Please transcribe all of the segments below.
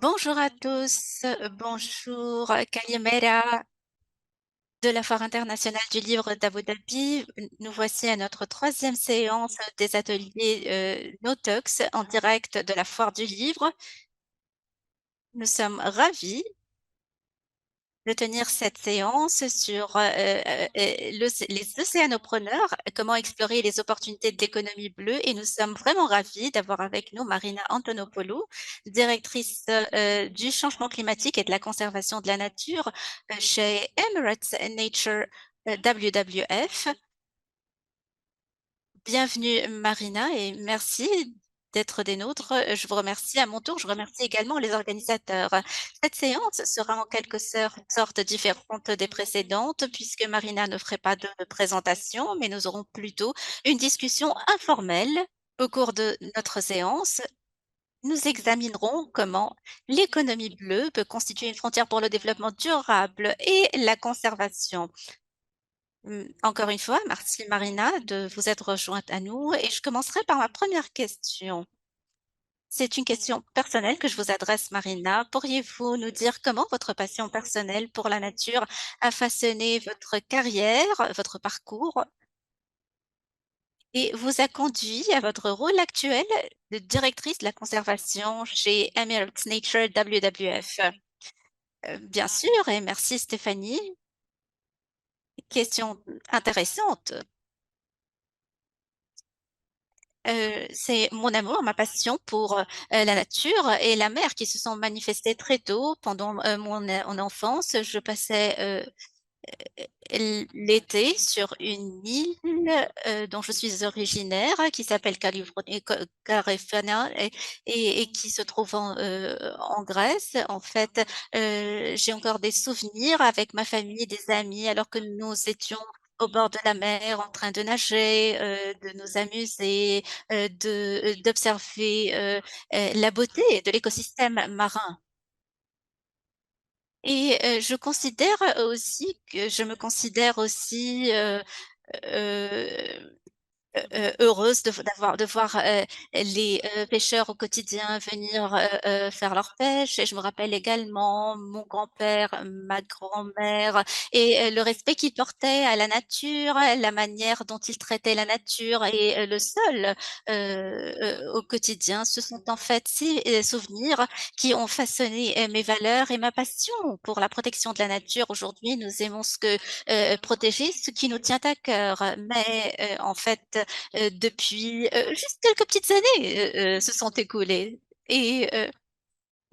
Bonjour à tous, bonjour, Kalimera de la Foire internationale du livre d'Abu Dhabi. Nous voici à notre troisième séance des ateliers NoTux en direct de la Foire du livre. Nous sommes ravis de tenir cette séance sur les océanopreneurs, comment explorer les opportunités de l'économie bleue. Et nous sommes vraiment ravis d'avoir avec nous Marina Antonopoulou, directrice du changement climatique et de la conservation de la nature chez Emirates Nature WWF. Bienvenue Marina et merci d'être des nôtres. Je vous remercie à mon tour. Je remercie également les organisateurs. Cette séance sera en quelque sorte différente des précédentes puisque Marina ne ferait pas de présentation, mais nous aurons plutôt une discussion informelle. Au cours de notre séance, nous examinerons comment l'économie bleue peut constituer une frontière pour le développement durable et la conservation. Encore une fois, merci Marina de vous être rejointe à nous et je commencerai par ma première question. C'est une question personnelle que je vous adresse, Marina. Pourriez-vous nous dire comment votre passion personnelle pour la nature a façonné votre carrière, votre parcours et vous a conduit à votre rôle actuel de directrice de la conservation chez Emirates Nature WWF? Bien sûr, et merci Stéphanie. Question intéressante. C'est mon amour, ma passion pour, la nature et la mer qui se sont manifestés très tôt pendant, mon enfance. Je passais, l'été sur une île, dont je suis originaire, qui s'appelle Garifuna et qui se trouve en Grèce. En fait, j'ai encore des souvenirs avec ma famille, des amis, alors que nous étions au bord de la mer en train de nager, de nous amuser, d'observer, la beauté de l'écosystème marin. Et je me considère aussi, heu heureuse de voir, les, pêcheurs au quotidien venir, faire leur pêche et je me rappelle également mon grand-père, ma grand-mère et le respect qu'ils portaient à la nature, la manière dont ils traitaient la nature et le sol, au quotidien. Ce sont en fait ces, souvenirs qui ont façonné, mes valeurs et ma passion pour la protection de la nature. Aujourd'hui, nous aimons protéger ce qui nous tient à cœur, mais en fait, depuis, juste quelques petites années, se sont écoulées et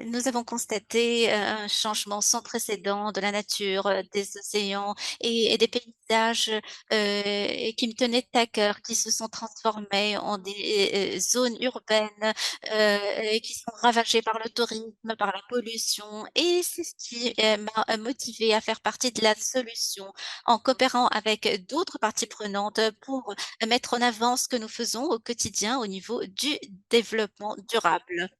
nous avons constaté un changement sans précédent de la nature, des océans et des paysages, et qui me tenaient à cœur, qui se sont transformés en des, zones urbaines, et qui sont ravagées par le tourisme, par la pollution et c'est ce qui, m'a, motivée à faire partie de la solution en coopérant avec d'autres parties prenantes, pour mettre en avant ce que nous faisons au quotidien au niveau du développement durable.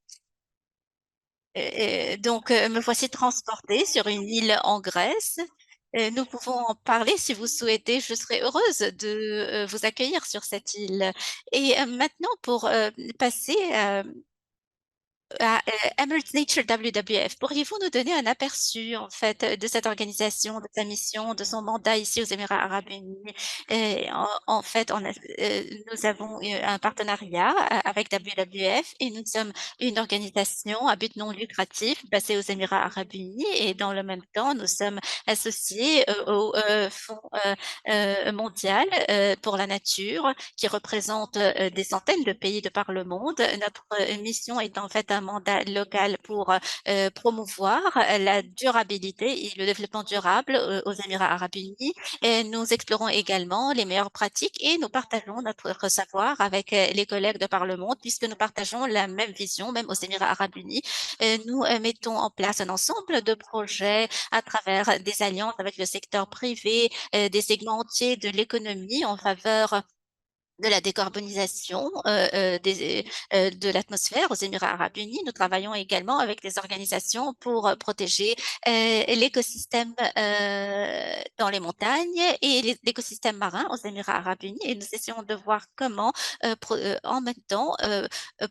Donc, me voici transportée sur une île en Grèce. Nous pouvons en parler si vous souhaitez. Je serai heureuse de, vous accueillir sur cette île et maintenant pour, passer, Emirates Nature WWF, pourriez-vous nous donner un aperçu, en fait, de cette organisation, de sa mission, de son mandat ici aux Émirats arabes unis? Et en fait, nous avons eu un partenariat avec WWF et nous sommes une organisation à but non lucratif basée aux Émirats arabes unis et dans le même temps, nous sommes associés, au, Fonds, mondial, pour la nature qui représente, des centaines de pays de par le monde. Notre, mission est en fait un mandat local pour, promouvoir, la durabilité et le développement durable, aux Émirats arabes unis et nous explorons également les meilleures pratiques et nous partageons notre savoir avec, les collègues de par le monde puisque nous partageons la même vision, même aux Émirats arabes unis. Nous, mettons en place un ensemble de projets à travers des alliances avec le secteur privé, des segments entiers de l'économie en faveur de la décarbonisation, de l'atmosphère aux Émirats arabes unis. Nous travaillons également avec des organisations pour, protéger, l'écosystème, dans les montagnes et l'écosystème marin aux Émirats arabes unis et nous essayons de voir comment, en même temps,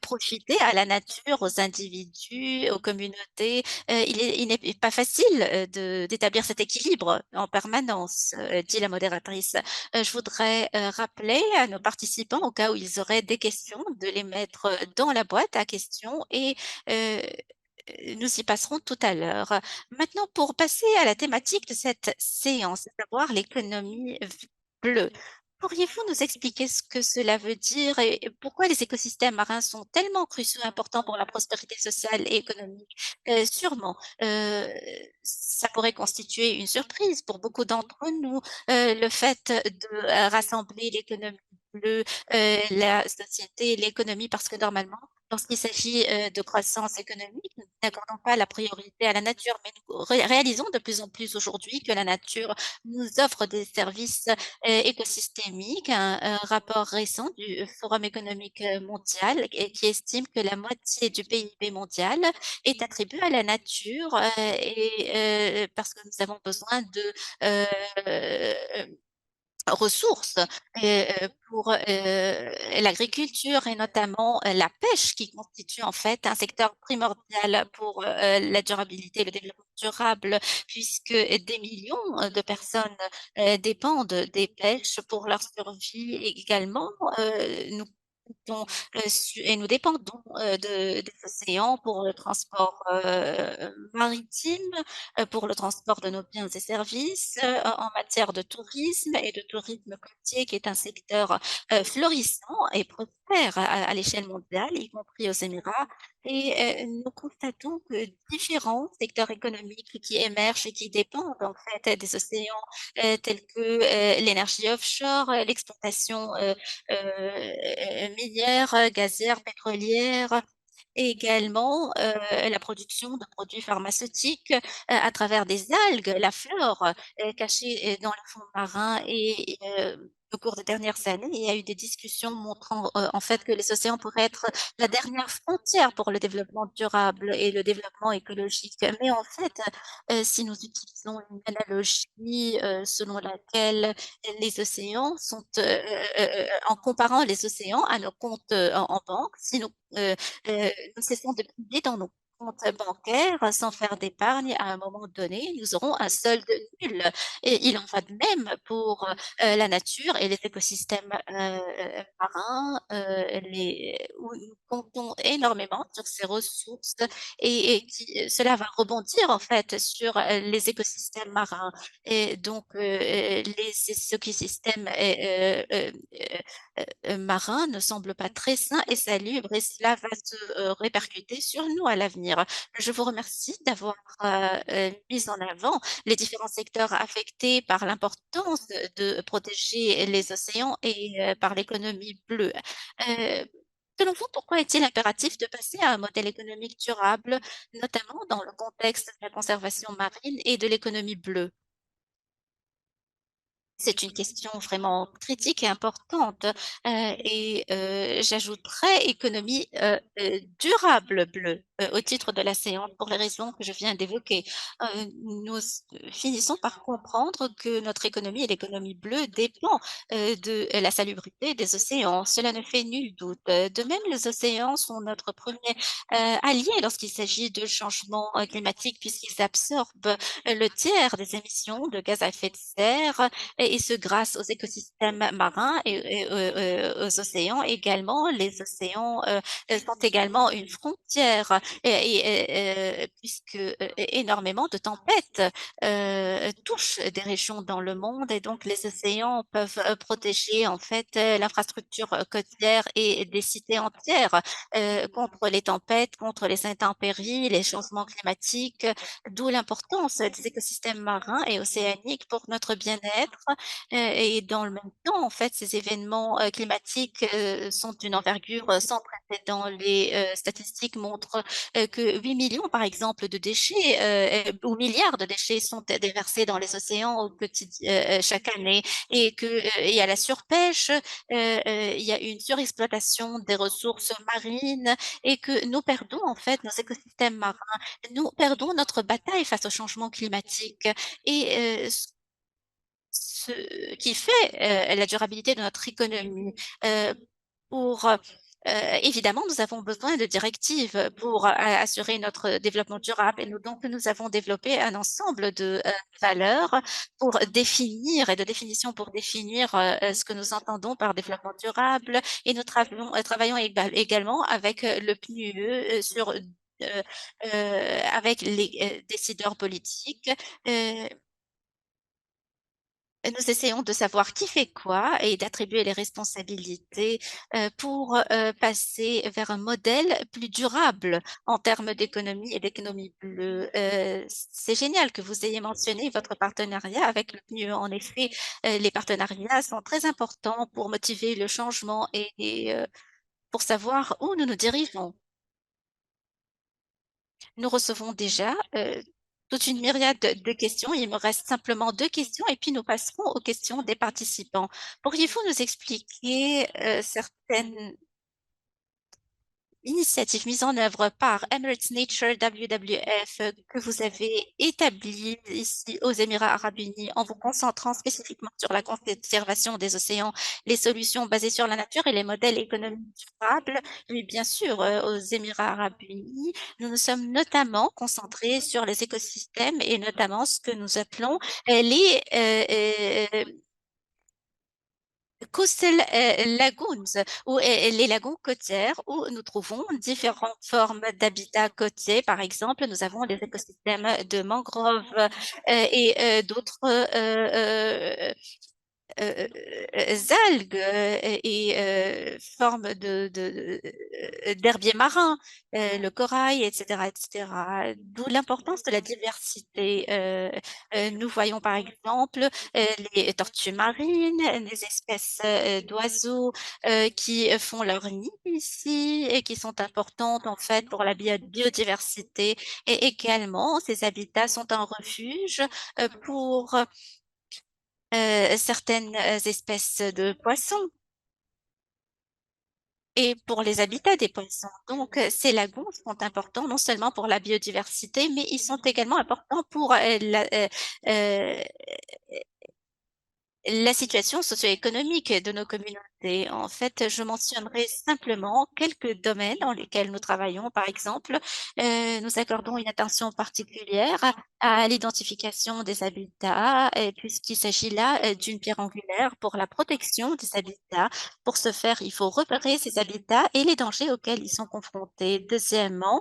profiter à la nature, aux individus, aux communautés. Il n'est pas facile, d'établir cet équilibre en permanence, dit la modératrice. Je voudrais, rappeler à nos participants, au cas où ils auraient des questions, de les mettre, dans la boîte à questions et heu, nous y passerons tout à l'heure. Maintenant pour passer à la thématique de cette séance, à savoir l'économie bleue. Pourriez-vous nous expliquer ce que cela veut dire et pourquoi les écosystèmes marins sont tellement cruciaux et importants pour la prospérité sociale et économique? Sûrement, ça pourrait constituer une surprise pour beaucoup d'entre nous, le fait de, rassembler l'économie bleue, la société, l'économie, parce que normalement, lorsqu'il s'agit, de croissance économique, nous n'accordons pas la priorité à la nature, mais nous réalisons de plus en plus aujourd'hui que la nature nous offre des services, écosystémiques. Un rapport récent du Forum économique, mondial et qui estime que la moitié du PIB mondial est attribué à la nature, parce que nous avons besoin de, ressources, pour, l'agriculture et notamment, la pêche qui constitue en fait un secteur primordial pour, la durabilité et le développement durable puisque des millions, de personnes, dépendent des pêches pour leur survie et également, nous comptons, nous dépendons, des océans pour le transport, maritime, pour le transport de nos biens et services, en matière de tourisme et de tourisme côtier qui est un secteur, florissant et prospère à l'échelle mondiale, y compris aux Émirats et nous constatons que différents secteurs économiques qui émergent et qui dépendent en fait des océans, tels que, l'énergie offshore, l'exploitation, minière, gazière, pétrolière et également, la production de produits pharmaceutiques, à travers des algues, la flore, cachée, dans le fond marin au cours des dernières années, il y a eu des discussions montrant, en fait, que les océans pourraient être la dernière frontière pour le développement durable et le développement écologique. Mais en fait, si nous utilisons une analogie, selon laquelle les océans sont, en comparant les océans à nos comptes, en banque, si nous cessons de puiser dans nos comptes bancaires sans faire d'épargne, à un moment donné, nous aurons un solde nul et il en va de même pour, la nature et les écosystèmes, marins, où nous comptons énormément sur ces ressources cela va rebondir en fait sur, les écosystèmes marins et donc les écosystèmes marins ne semblent pas très sains et salubres et cela va se, répercuter sur nous à l'avenir. Je vous remercie d'avoir, mis en avant les différents secteurs affectés par l'importance de protéger les océans et par l'économie bleue. Heu, Selon vous, pourquoi est-il impératif de passer à un modèle économique durable, notamment dans le contexte de la conservation marine et de l'économie bleue? C'est une question vraiment critique et importante, j'ajouterais économie, durable bleue, au titre de la séance pour les raisons que je viens d'évoquer. Nous finissons par comprendre que notre économie et l'économie bleue dépend, de la salubrité des océans. Cela ne fait nul doute. De même, les océans sont notre premier allié lorsqu'il s'agit de changement, climatique puisqu'ils absorbent, le tiers des émissions de gaz à effet de serre et ce grâce aux écosystèmes marins et aux océans également. Les océans, sont également une frontière puisque, énormément de tempêtes, touchent des régions dans le monde et donc les océans peuvent, protéger en fait, l'infrastructure, côtière et des cités entières, contre les tempêtes, contre les intempéries, les changements climatiques, d'où l'importance des écosystèmes marins et océaniques pour notre bien-être et dans le même temps, en fait, ces événements, climatiques, sont d'une envergure, sans précédent. Les, statistiques montrent, que 8 millions, par exemple, de déchets, ou milliards de déchets sont déversés dans les océans chaque année et il y a la surpêche, il y a une surexploitation des ressources marines et que nous perdons, en fait, nos écosystèmes marins. Nous perdons notre bataille face au changement climatique et ce qui fait, la durabilité de notre économie. Heu, évidemment, nous avons besoin de directives pour assurer notre développement durable et nous avons développé un ensemble de, valeurs pour définir et de définitions pour définir, ce que nous entendons par développement durable et nous travaillons également avec, le PNUE, avec les, décideurs politiques, heu nous essayons de savoir qui fait quoi et d'attribuer les responsabilités, pour, passer vers un modèle plus durable en termes d'économie et d'économie bleue. C'est génial que vous ayez mentionné votre partenariat avec le PNUE. En effet, les partenariats sont très importants pour motiver le changement et pour savoir où nous nous dirigeons. Nous recevons déjà, toute une myriade de questions. Il me reste simplement 2 questions et puis nous passerons aux questions des participants. Pourriez-vous nous expliquer, certaines initiative mise en œuvre par Emirates Nature WWF que vous avez établie ici aux Émirats arabes unis en vous concentrant spécifiquement sur la conservation des océans, les solutions basées sur la nature et les modèles économiques durables. Oui, bien sûr, aux Émirats arabes unis, nous nous sommes notamment concentrés sur les écosystèmes et notamment ce que nous appelons les coastal lagoons ou les lagons côtières où nous trouvons différentes formes d'habitats côtiers. Par exemple, nous avons des écosystèmes de mangroves et d'autres heu algues, et formes d'herbiers marins, le corail et cetera. D'où l'importance de la diversité. Nous voyons par exemple, les tortues marines, les espèces, d'oiseaux, qui font leur nid ici et qui sont importantes en fait pour la biodiversité et également ces habitats sont un refuge, pour certaines, espèces de poissons et pour les habitats des poissons. Donc, ces lagons sont importants non seulement pour la biodiversité, mais ils sont également importants pour, heu la situation socio-économique de nos communautés. En fait, je mentionnerai simplement quelques domaines dans lesquels nous travaillons. Par exemple, nous accordons une attention particulière à l'identification des habitats, puisqu'il s'agit là d'une pierre angulaire pour la protection des habitats. Pour ce faire, il faut repérer ces habitats et les dangers auxquels ils sont confrontés. Deuxièmement,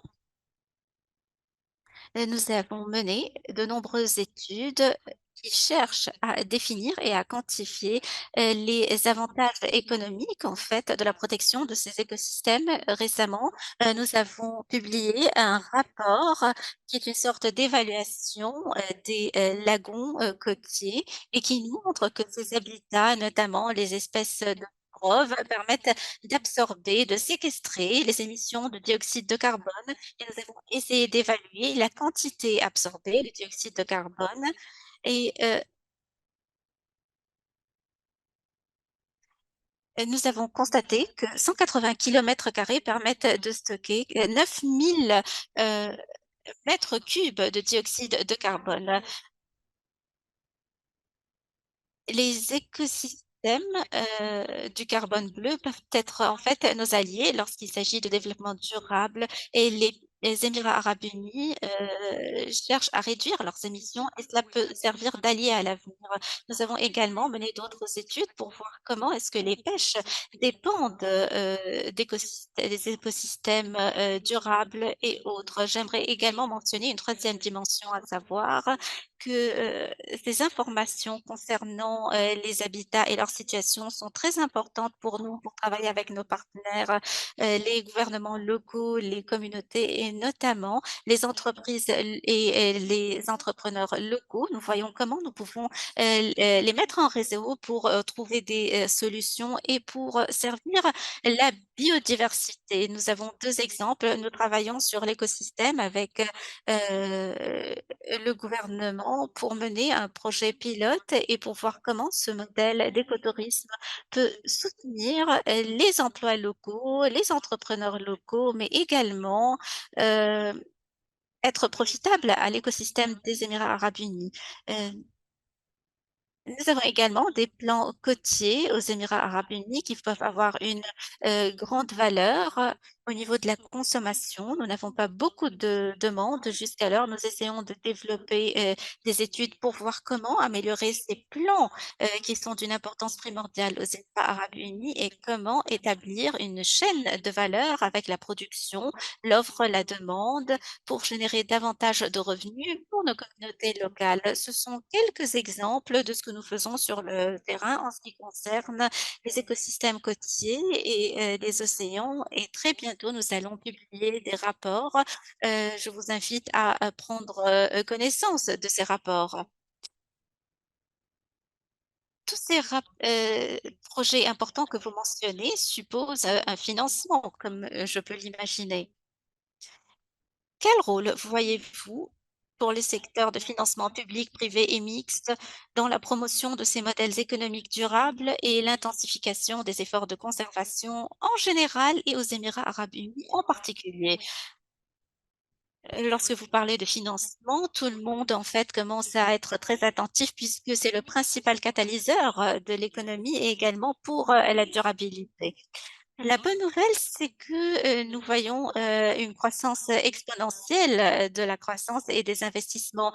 nous avons mené de nombreuses études qui cherchent à définir et à quantifier, les avantages économiques, en fait, de la protection de ces écosystèmes. Récemment, nous avons publié un rapport qui est une sorte d'évaluation, des, lagons, côtiers et qui nous montre que ces habitats, notamment les espèces de mangroves, permettent d'absorber, de séquestrer les émissions de dioxyde de carbone et nous avons essayé d'évaluer la quantité absorbée de dioxyde de carbone et nous avons constaté que 180 km² permettent de stocker, 9 000, heu, mètres cubes de dioxyde de carbone. Les écosystèmes, du carbone bleu peuvent être en fait nos alliés lorsqu'il s'agit de développement durable et les Émirats arabes unis, cherchent à réduire leurs émissions et cela peut servir d'allié à l'avenir. Nous avons également mené d'autres études pour voir comment est-ce que les pêches dépendent, des écosystèmes, durables et autres. J'aimerais également mentionner une troisième dimension, à savoir que, ces informations concernant, les habitats et leur situation sont très importantes pour nous, pour travailler avec nos partenaires, les gouvernements locaux, les communautés et et notamment les entreprises et les entrepreneurs locaux. Nous voyons comment nous pouvons, les mettre en réseau pour, trouver des, solutions et pour, servir la biodiversité. Nous avons 2 exemples. Nous travaillons sur l'écosystème avec, le gouvernement pour mener un projet pilote et pour voir comment ce modèle d'écotourisme peut soutenir, les emplois locaux, les entrepreneurs locaux, mais également, heu, être profitable à l'écosystème des Émirats arabes unis. Heu Nous avons également des plans côtiers aux Émirats arabes unis qui peuvent avoir une, grande valeur, au niveau de la consommation. Nous n'avons pas beaucoup de demandes jusqu'alors. Nous essayons de développer, des études pour voir comment améliorer ces plans, qui sont d'une importance primordiale aux Émirats arabes unis et comment établir une chaîne de valeur avec la production, l'offre, la demande pour générer davantage de revenus pour nos communautés locales. Ce sont quelques exemples de ce que nous faisons sur le terrain en ce qui concerne les écosystèmes côtiers et les océans et très bientôt nous allons publier des rapports. Je vous invite à prendre, connaissance de ces rapports. Tous ces projets importants que vous mentionnez supposent, un financement comme, je peux l'imaginer. Quel rôle voyez-vous pour les secteurs de financement public, privé et mixte dans la promotion de ces modèles économiques durables et l'intensification des efforts de conservation en général et aux Émirats arabes unis en particulier? Lorsque vous parlez de financement, tout le monde en fait commence à être très attentif puisque c'est le principal catalyseur, de l'économie et également pour, la durabilité. La bonne nouvelle, c'est que, nous voyons, une croissance exponentielle, de la croissance et des investissements,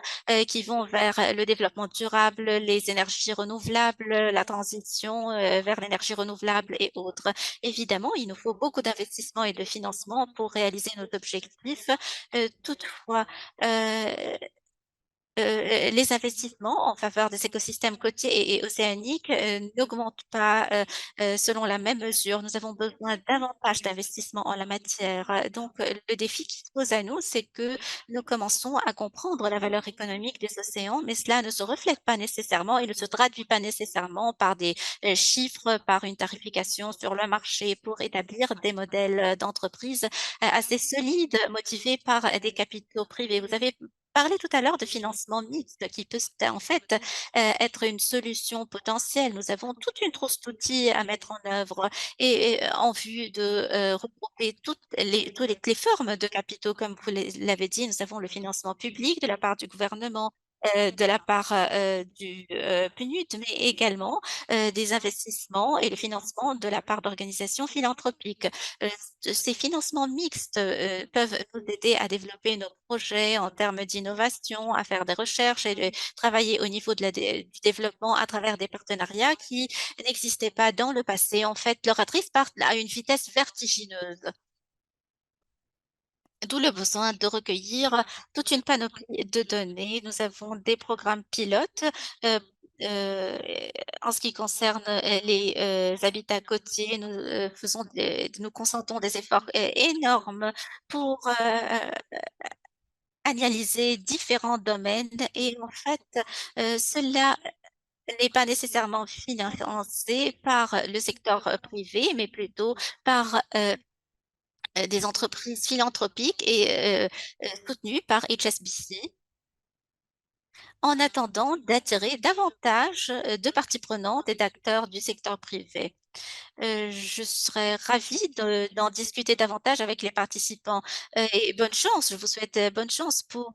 qui vont vers le développement durable, les énergies renouvelables, la transition, vers l'énergie renouvelable et autres. Évidemment, il nous faut beaucoup d'investissements et de financement pour réaliser nos objectifs. Toutefois, heu les investissements en faveur des écosystèmes côtiers et océaniques, n'augmentent pas, selon la même mesure. Nous avons besoin davantage d'investissements en la matière. Donc, le défi qui se pose à nous, c'est que nous commençons à comprendre la valeur économique des océans, mais cela ne se reflète pas nécessairement et ne se traduit pas nécessairement par des, chiffres, par une tarification sur le marché pour établir des modèles, d'entreprise, assez solides, motivés par des capitaux privés. Vous avez parlé tout à l'heure de financement mixte qui peut en fait, être une solution potentielle. Nous avons toute une trousse d'outils à mettre en œuvre et en vue de, regrouper toutes les formes de capitaux comme vous l'avez dit. Nous avons le financement public de la part du gouvernement, de la part, du, PNUD, mais également, des investissements et le financement de la part d'organisations philanthropiques. Heu, Ces financements mixtes, peuvent nous aider à développer nos projets en termes d'innovation, à faire des recherches et de travailler au niveau de du développement à travers des partenariats qui n'existaient pas dans le passé. En fait, l'oratrice part à une vitesse vertigineuse. D'où le besoin de recueillir toute une panoplie de données. Nous avons des programmes pilotes, heu heu, en ce qui concerne, les, habitats côtiers. Nous consentons des efforts énormes pour, analyser différents domaines et en fait, cela n'est pas nécessairement financé par le secteur, privé, mais plutôt par, des entreprises philanthropiques et soutenues par HSBC, en attendant d'attirer davantage, de parties prenantes et d'acteurs du secteur privé. Je serais ravie d'en discuter davantage avec les participants, et bonne chance. Je vous souhaite, bonne chance pour,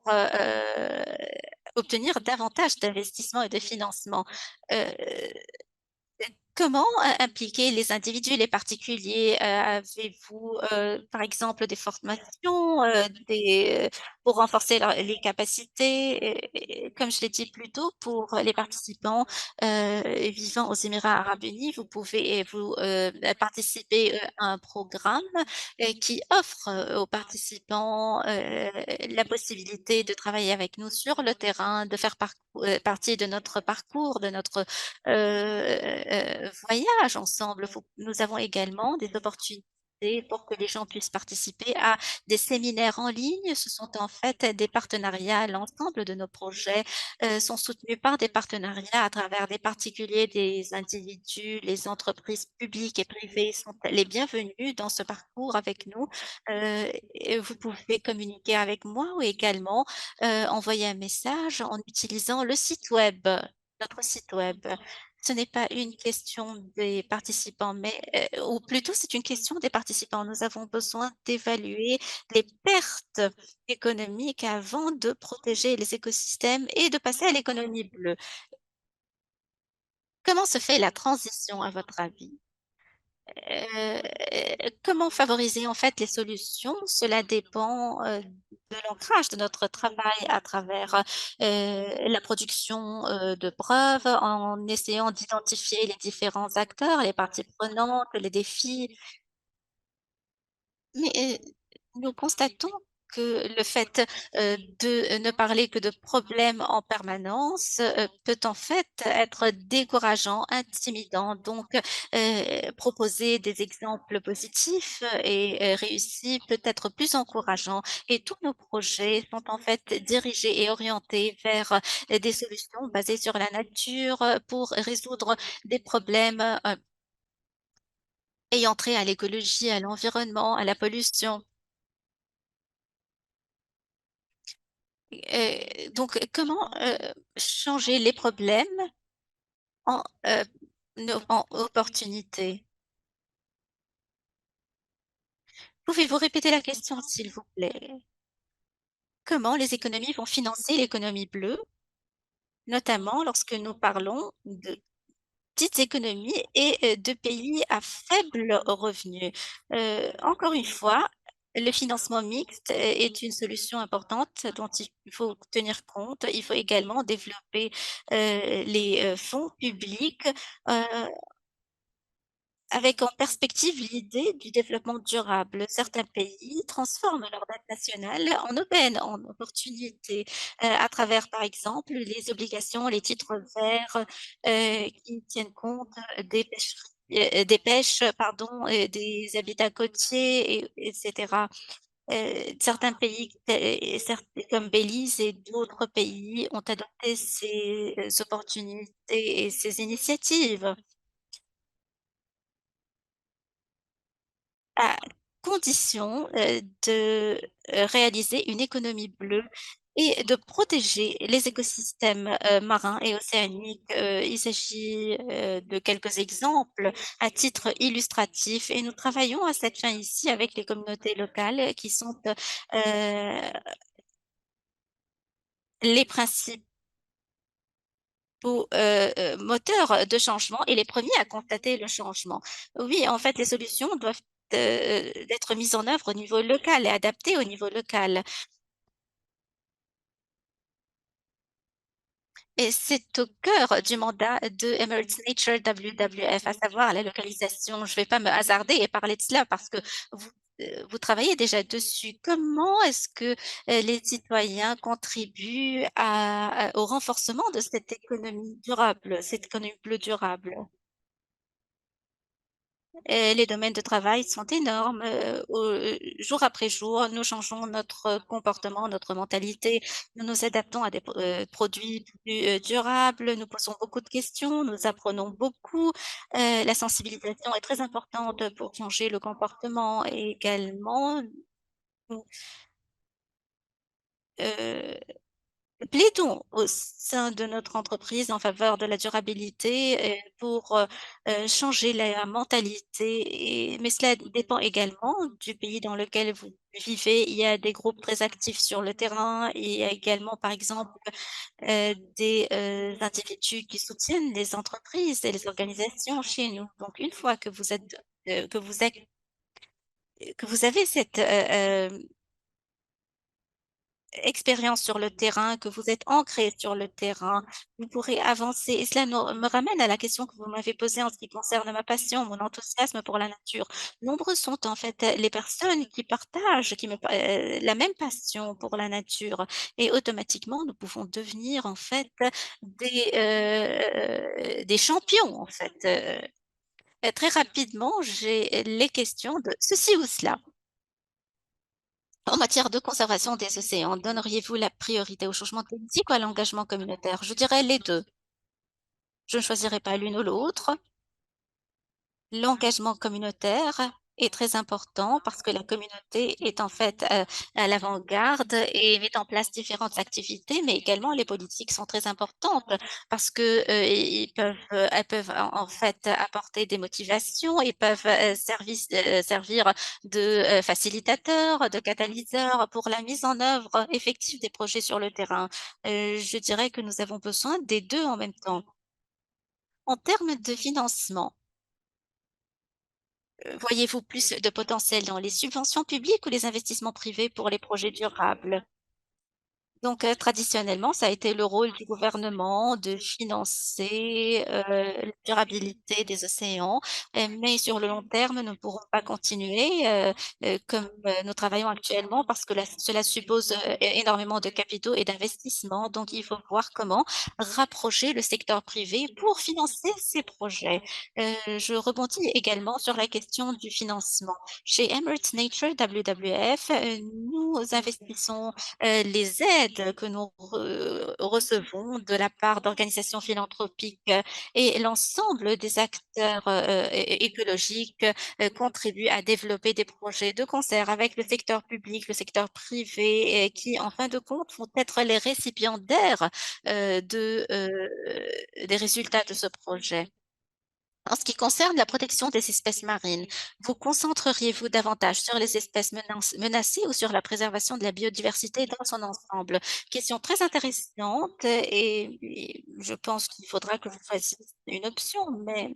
obtenir davantage d'investissements et de financement. Heu Comment, impliquer les individus, les particuliers? Avez-vous, par exemple, des formations, pour renforcer les capacités? Comme je l'ai dit plus tôt, pour les participants, vivant aux Émirats arabes unis, vous pouvez participer, à un programme, qui offre, aux participants, la possibilité de travailler avec nous sur le terrain, de faire partie de notre parcours, de notre voyage ensemble. Nous avons également des opportunités organiser pour que les gens puissent participer à des séminaires en ligne. Ce sont en fait des partenariats. L'ensemble de nos projets, sont soutenus par des partenariats à travers des particuliers, des individus, les entreprises publiques et privées sont les bienvenus dans ce parcours avec nous. Et vous pouvez communiquer avec moi ou également, envoyer un message en utilisant le site web, notre site web. Ce n'est pas une question des participants, mais ou plutôt c'est une question des participants. Nous avons besoin d'évaluer les pertes économiques avant de protéger les écosystèmes et de passer à l'économie bleue. Comment se fait la transition à votre avis? Heu, Comment favoriser en fait les solutions? Cela dépend, de l'ancrage de notre travail à travers, la production, de preuves, en essayant d'identifier les différents acteurs, les parties prenantes, les défis. Mais, nous constatons que le fait, de ne parler que de problèmes en permanence, peut en fait être décourageant, intimidant. Donc, proposer des exemples positifs et réussis peut être plus encourageant et tous nos projets sont en fait dirigés et orientés vers, des solutions basées sur la nature, pour résoudre des problèmes, ayant trait à l'écologie, à l'environnement, à la pollution. Donc comment, changer les problèmes en, en opportunités? Pouvez-vous répéter la question, s'il vous plaît? Comment les économies vont financer l'économie bleue, notamment lorsque nous parlons de petites économies et de pays à faible revenu? Encore une fois, le financement mixte est une solution importante dont il faut tenir compte. Il faut également développer, les, fonds publics, heu, avec en perspective l'idée du développement durable. Certains pays transforment leur dette nationale en aubaine, en opportunité, à travers, par exemple, les obligations, les titres verts, qui tiennent compte des pêches, pardon, des habitats côtiers et cetera. Certains pays comme Belize et d'autres pays ont adopté ces, opportunités et ces initiatives. À condition, de, réaliser une économie bleue et de protéger les écosystèmes, marins et océaniques. Il s'agit, de quelques exemples à titre illustratif et nous travaillons à cette fin ici avec les communautés locales qui sont, les principaux, moteurs de changement et les premiers à constater le changement. Oui, en fait, les solutions doivent, être mises en œuvre au niveau local et adaptées au niveau local et c'est au cœur du mandat de Emirates Nature WWF, à savoir la localisation. Je ne vais pas me hasarder et parler de cela parce que vous, vous travaillez déjà dessus. Comment est-ce que, les citoyens contribuent au renforcement de cette économie durable, cette économie bleue durable? Les domaines de travail sont énormes, jour après jour, nous changeons notre comportement, notre mentalité, nous nous adaptons à des produits plus, durables, nous posons beaucoup de questions, nous apprenons beaucoup. La sensibilisation est très importante pour changer le comportement et également nous, heu plaidons au sein de notre entreprise en faveur de la durabilité, pour, changer la mentalité mais cela dépend également du pays dans lequel vous vivez. Il y a des groupes très actifs sur le terrain. Il y a également, par exemple, des, individus qui soutiennent les entreprises et les organisations chez nous. Donc une fois que vous êtes, que vous avez cette, expérience sur le terrain, que vous êtes ancré sur le terrain, vous pourrez avancer. Et cela me ramène à la question que vous m'avez posée en ce qui concerne ma passion, mon enthousiasme pour la nature. Nombreux sont en fait les personnes qui partagent la même passion pour la nature et automatiquement nous pouvons devenir en fait des champions en fait. Très rapidement, j'ai les questions de ceci ou cela. En matière de conservation des océans, donneriez-vous la priorité au changement climatique ou à l'engagement communautaire? Je dirais les 2. Je ne choisirais pas l'une ou l'autre. L'engagement communautaire est très important parce que la communauté est en fait, à l'avant-garde et met en place différentes activités, mais également les politiques sont très importantes parce que, elles peuvent en fait apporter des motivations, ils peuvent, servir de, facilitateurs, de catalyseurs pour la mise en œuvre effective des projets sur le terrain. Je dirais que nous avons besoin des 2 en même temps. En termes de financement, voyez-vous plus de potentiel dans les subventions publiques ou les investissements privés pour les projets durables? Donc, traditionnellement, ça a été le rôle du gouvernement de financer, la durabilité des océans, mais sur le long terme, nous ne pourrons pas continuer, comme, nous travaillons actuellement parce que cela suppose, énormément de capitaux et d'investissements. Donc il faut voir comment rapprocher le secteur privé pour financer ces projets. Je rebondis également sur la question du financement. Chez Emirates Nature, WWF, nous investissons les aides que nous recevons de la part d'organisations philanthropiques et l'ensemble des acteurs écologiques contribuent à développer des projets de concert avec le secteur public, le secteur privé, et qui, en fin de compte, vont être les récipiendaires des résultats de ce projet. En ce qui concerne la protection des espèces marines, vous concentreriez-vous davantage sur les espèces menacées ou sur la préservation de la biodiversité dans son ensemble? Question très intéressante et je pense qu'il faudra que vous fassiez une option, mais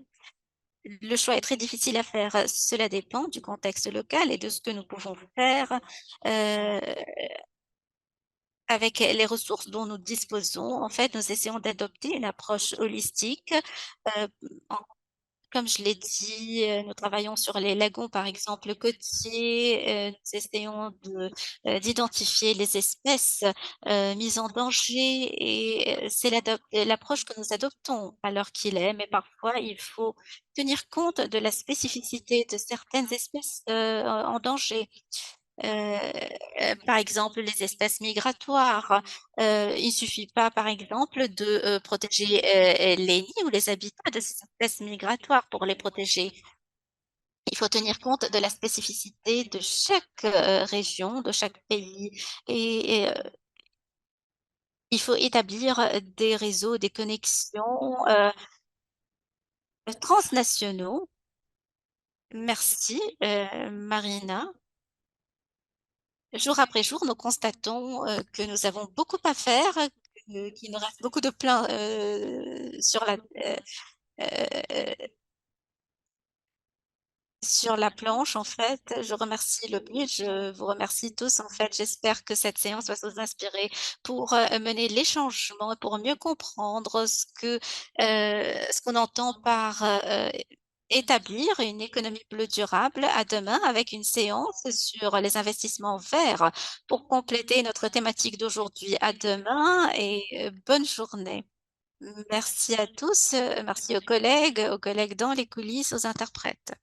le choix est très difficile à faire. Cela dépend du contexte local et de ce que nous pouvons faire euh, avec les ressources dont nous disposons. En fait, nous essayons d'adopter une approche holistique euh, comme je l'ai dit, nous travaillons sur les lagons, par exemple, côtiers, nous essayons d'identifier les espèces, mises en danger et c'est l'approche que nous adoptons à l'heure qu'il est, mais parfois il faut tenir compte de la spécificité de certaines espèces, en danger. Heu Par exemple, les espèces migratoires. Il suffit pas, par exemple, de, protéger, les nids ou les habitats de ces espèces migratoires pour les protéger. Il faut tenir compte de la spécificité de chaque, région, de chaque pays et il faut établir, des réseaux, des connexions, transnationaux. Merci, Marina. Jour après jour, nous constatons, que nous avons beaucoup à faire, qu'il nous reste beaucoup de plein, heu, sur la planche, en fait. Je remercie le but, je vous remercie tous, en fait. J'espère que cette séance va vous inspirer pour, mener les changements et pour mieux comprendre ce qu'on entend par, établir une économie bleue durable. À demain avec une séance sur les investissements verts pour compléter notre thématique d'aujourd'hui. À demain et bonne journée. Merci à tous, merci aux collègues dans les coulisses, aux interprètes.